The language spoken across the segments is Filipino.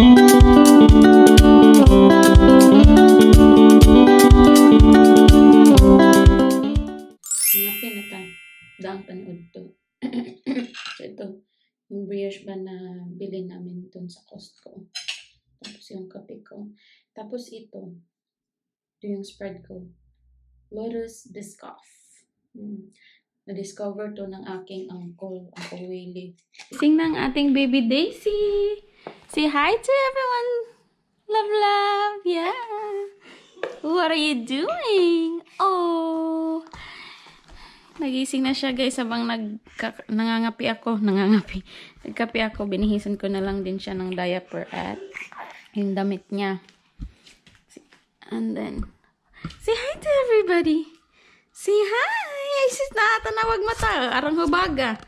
Daang panood to. So ito, yung brioche ba na bilhin namin dun sa Costco. Tapos yung kape ko. Tapos ito yung spread ko. Lotus Biscoff. Na-discover to ng aking uncle, Uncle Willie. Sing ng ating baby Daisy. Say hi to everyone. Love, love. Yeah. What are you doing? Oh. Nagising na siya guys habang nangangapi ako. Nagkapi ako. Binihisan ko na lang din siya ng diaper at yung damit niya. And then, say hi to everybody. Say hi. Ay, sis na tanawag mata. Arang hubaga.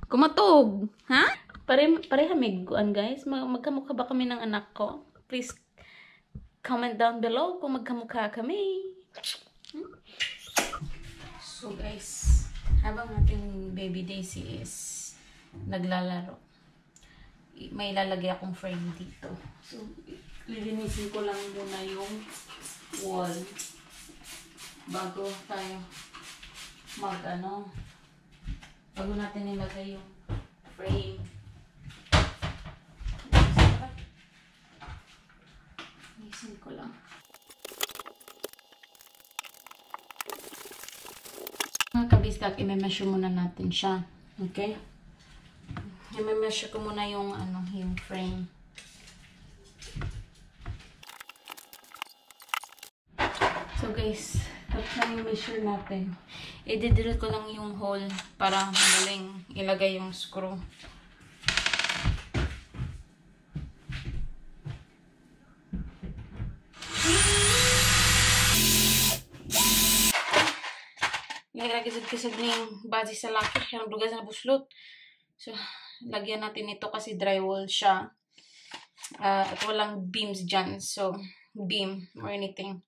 Kumatog. Ha? Pareha miguan guys. Magkamukha ba kami ng anak ko? Please comment down below kung magkamukha kami. So guys, habang ating baby Daisy is naglalaro, may lalagay akong frame dito. So, lilinisin ko lang muna yung wall bago tayo bago natin nilagay yung frame. Linisin ko lang. Mga kabisdak, i-measure muna natin siya. Okay? I-measure ko muna yung yung frame. So guys, tapos na yung measure natin. I-drill ko lang yung hole para madaling ilagay yung screw. Nilagay-kisag na yung base sa locker. Yung dugas na buslot. So, lagyan natin ito kasi drywall siya. At walang beams dyan. So, beam or anything.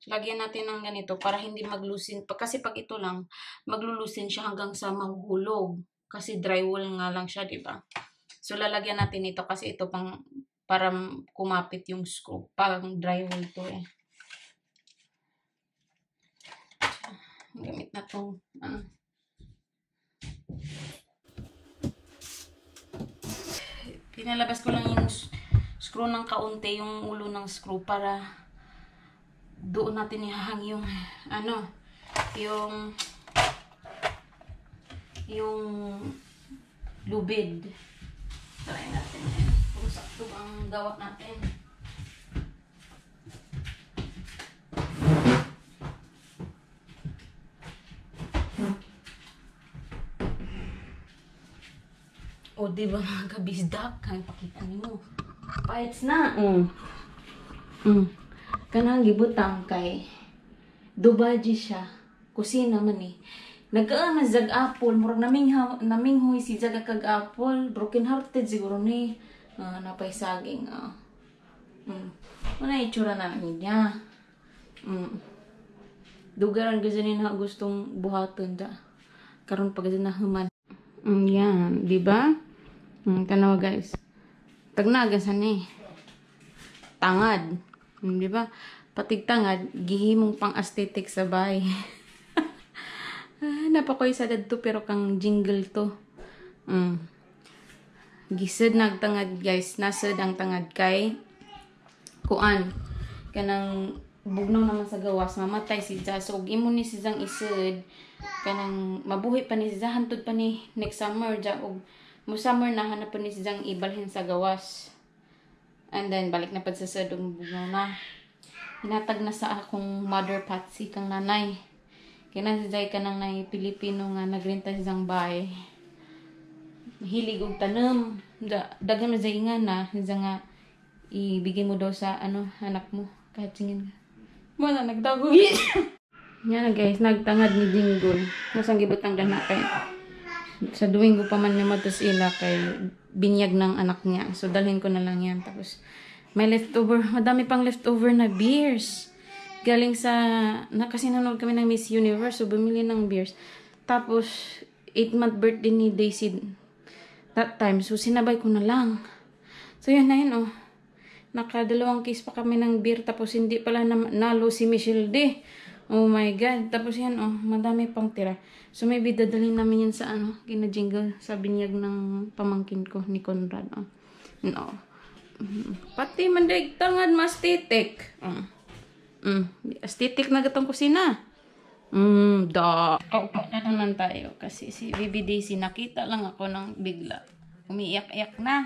So, lagyan natin ng ganito para hindi maglusin. Kasi pag ito lang, maglulusin siya hanggang sa maghulog. Kasi drywall nga lang siya, diba? So, lalagyan natin ito kasi ito para kumapit yung screw. Parang drywall to eh. Gamit na itong pinalabas ko lang yung screw ng kaunti, yung ulo ng screw para doon natin ihahang yung yung lubid. Try natin kung sakto ang gawa natin. O, diba mga kabisdak? Kaya pakita niyo. Paits na. Kanang gibutang kay dubaji siya. Kusina man eh. Nagkaan na zag apple. Murag naminghoy si zaga kag apple. Broken hearted siguro ni. Napay saging. Muna itsura na niya. Dugaran gazanin na gustong buhaton da. Karon pag na human. Yan, diba? Tanawa guys. Tagnagasan eh. Tangad. Diba? Patig tangad, gihimong pang aesthetic sa bahay. Napakoy sa dadto pero kang jingle to. Gisad nagtangad guys. Nasad ang tangad kay kuan. Kanang bugnaw naman sa gawas. Mamatay si Za. So, imo ni si Zang isad. Kanang mabuhi pa ni si Za. Hantod pa ni next summer. Mo summer na hanap pa ni si Zang ibalhin sa gawas. And then, balik na pa sa sadong bugnaw na. Hinatag na sa akong mother Patsy kang nanay. Kaya si Zay ka nang nay Pilipino nga nagrenta si Zang bahay. Hilig og tanom. Dagan na Zay nga na. Zay nga ibigay mo daw sa anak mo. Kahit singin ka. Wala, nagdago. Yan na guys, nagtangad ni Jingle. Nasang gibutang dana kay sa Domingo pa man niya matas ila kay binyag ng anak niya. So, dalhin ko na lang yan. Tapos, may leftover. Madami pang leftover na beers. Galing sa, kasi nanood kami ng Miss Universe. So, bumili ng beers. Tapos, 8-month birthday ni Daisy. that time. So, sinabay ko na lang. So, yun na yun, oh. Nakadalawang case pa kami ng beer. Tapos, hindi pala nalo si Michelle D. Oh my God. Tapos, yan, oh. Madami pang tira. So, maybe dadalhin namin yan sa, ginajingle sa binyag ng pamangkin ko ni Conrad, oh. No. Pati mandag tangad mastitik. Astitik na gatong kusina. Da. Kaupo na naman tayo kasi si Baby Daisy nakita lang ako ng bigla. Umiiyak-iyak na.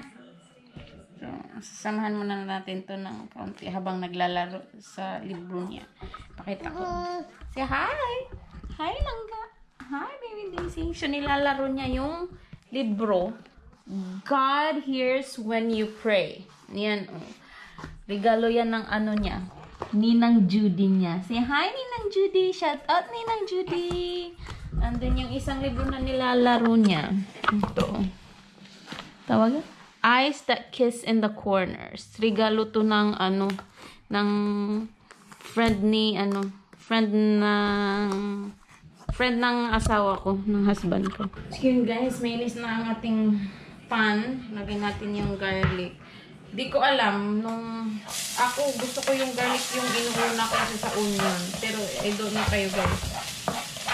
So, sasamahan muna natin to ng kaunti habang naglalaro sa libro niya. Pakita ko. Say hi! Hi, Langga! Hi, Baby Daisy. So, nilalaro niya yung libro. God hears when you pray. Yan, oh. Regalo yan ng ano niya. Ninang Judy niya. Say hi, Ninang Judy. Shout out, Ninang Judy. Andun yung isang libro na nilalaro niya. Ito. Tawag? Eyes That Kiss in the Corners. Regalo to ng ng friend ng asawa ko, ng husband ko. So yun guys, mainis na ang ating pan. Lagyan natin yung garlic. Di ko alam, nung ako gusto ko yung garlic yung inuuna ko sa onion. Pero I don't know kayo guys.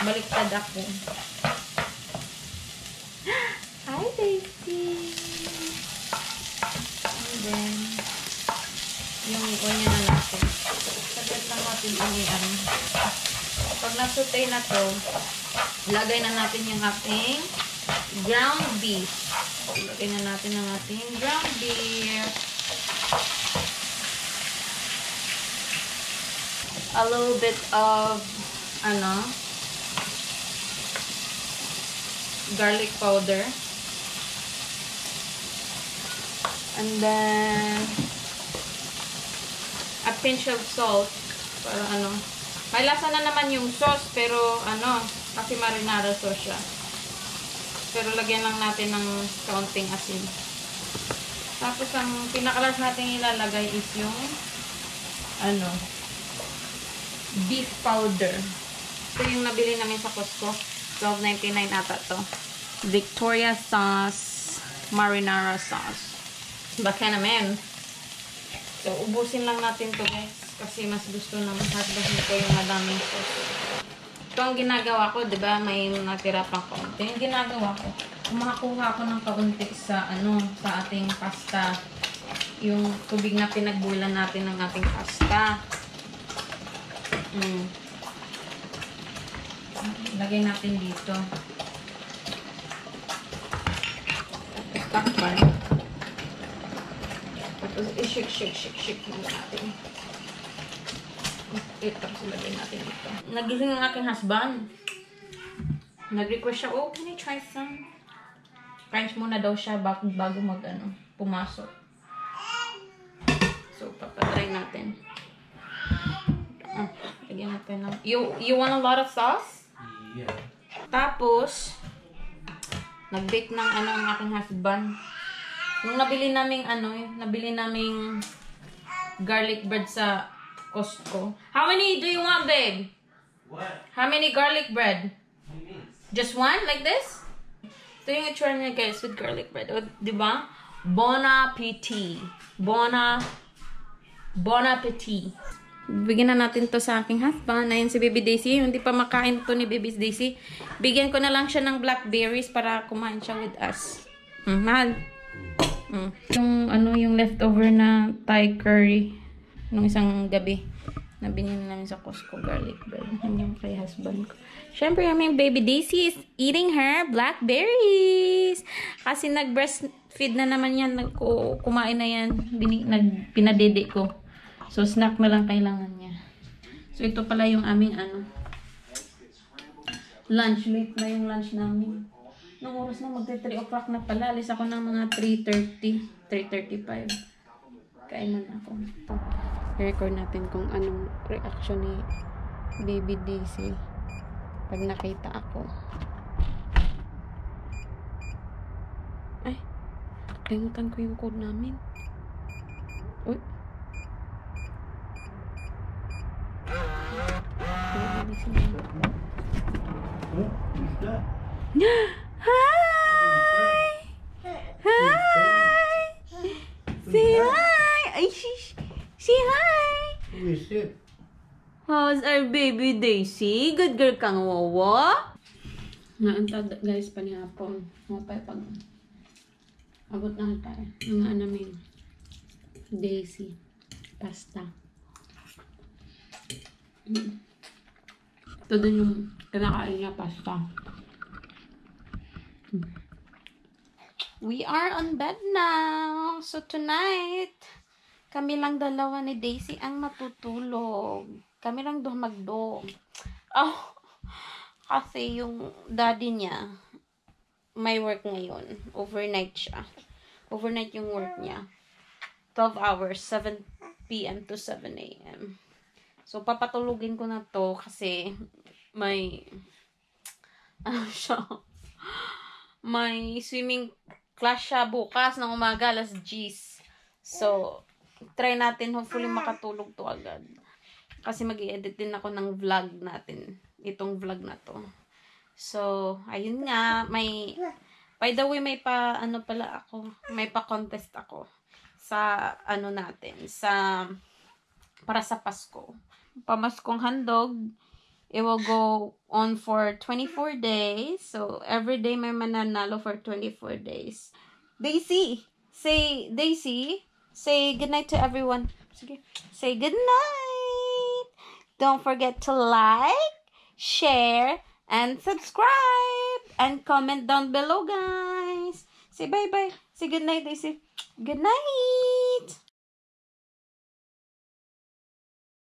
Baliktad ako. Hi Daisy! And then, yung onion na natin. Sagad lang natin ang pag nasutay na to, lagay na natin yung ating ground beef. Lagay na natin ang ating ground beef. A little bit of, garlic powder. And then, a pinch of salt. Para may lasa na naman yung sauce, pero kasi marinara sauce siya. Pero lagyan lang natin ng kaunting asin. Tapos ang pinakalas natin ilalagay is yung beef powder. Ito yung nabili namin sa Costco. $12.99 ata to. Victoria sauce, marinara sauce. Baka naman. So ubusin lang natin to guys. Kasi mas gusto ng husband ko yung madaming sauce. Ito ang ginagawa ko, di ba? May natira pang kaunti. Yung ginagawa ko, kumakuha ko ng kaunti sa, sa ating pasta. Yung tubig na pinagbulan natin ng ating pasta. Lagay natin dito. Takpan. Tapos, i-shake muna natin. Tapos ilagay natin ito. Nagising ang aking husband. Nag-request siya, oh, can I try some? Crunch muna daw siya bago pumasok. So, papatry natin. Lagyan natin ng... You want a lot of sauce? Yeah. Tapos, nag-bake ng ang aking husband. Nung nabili naming garlic bread sa Costco. How many do you want, babe? What? How many garlic bread? What do you mean? Just one? Like this? Ito yung itsura niya guys with garlic bread. O, diba? Bon appetit. Bon appetit. Bigyan na natin to sa aking husband. Ayun si Baby Daisy. Hindi pa makain to ni Baby Daisy. Bigyan ko na lang siya ng blackberries para kumain siya with us. Mahal. Yung leftover na Thai curry nung isang gabi na binili namin sa Costco garlic bread. Yung kay husband ko. Siyempre, yung Baby Daisy is eating her blackberries. Kasi nag-breastfeed na naman yan. Kumain na yan. Pinadede ko. So, snack na lang kailangan niya. So, ito pala yung aming lunch. Late na yung lunch namin. Nung oras na magte 3 o'clock na pala. Alis ako ng mga 3:30, 3:35. Kain na ako. I-record natin kung anong reaction ni Baby Daisy pag nakita ako. Ay, limutan ko yung code namin. Uy. Baby Daisy naman. What is that? Hi! Daisy. How's our baby Daisy? Good girl kang wawa? Naantad guys panihapon. Mapay pag abot na tayo. Nga namin. Daisy. Pasta. Ito din yung kinakain niya pasta. We are on bed now. So tonight, kami lang dalawa ni Daisy ang matutulog. Kami lang doon magdo. Oh, kasi yung daddy niya, may work ngayon. Overnight siya. Overnight yung work niya. 12 hours, 7 p.m. to 7 a.m. So, papatulugin ko na to kasi may, may swimming class siya bukas ng umaga, alas 10. So, try natin, hopefully makatulog to agad. Kasi mag-i-edit din ako ng vlog natin. Itong vlog na to. So, ayun nga, may, by the way, may pa, may pa-contest ako sa, natin, para sa Pasko. Pamaskong handog. It will go on for 24 days. So, every day may mananalo for 24 days. Daisy! Say goodnight to everyone. Sige. Say goodnight! Don't forget to like, share, and subscribe. And comment down below, guys. Say bye-bye. Say goodnight, Daisy. Good night!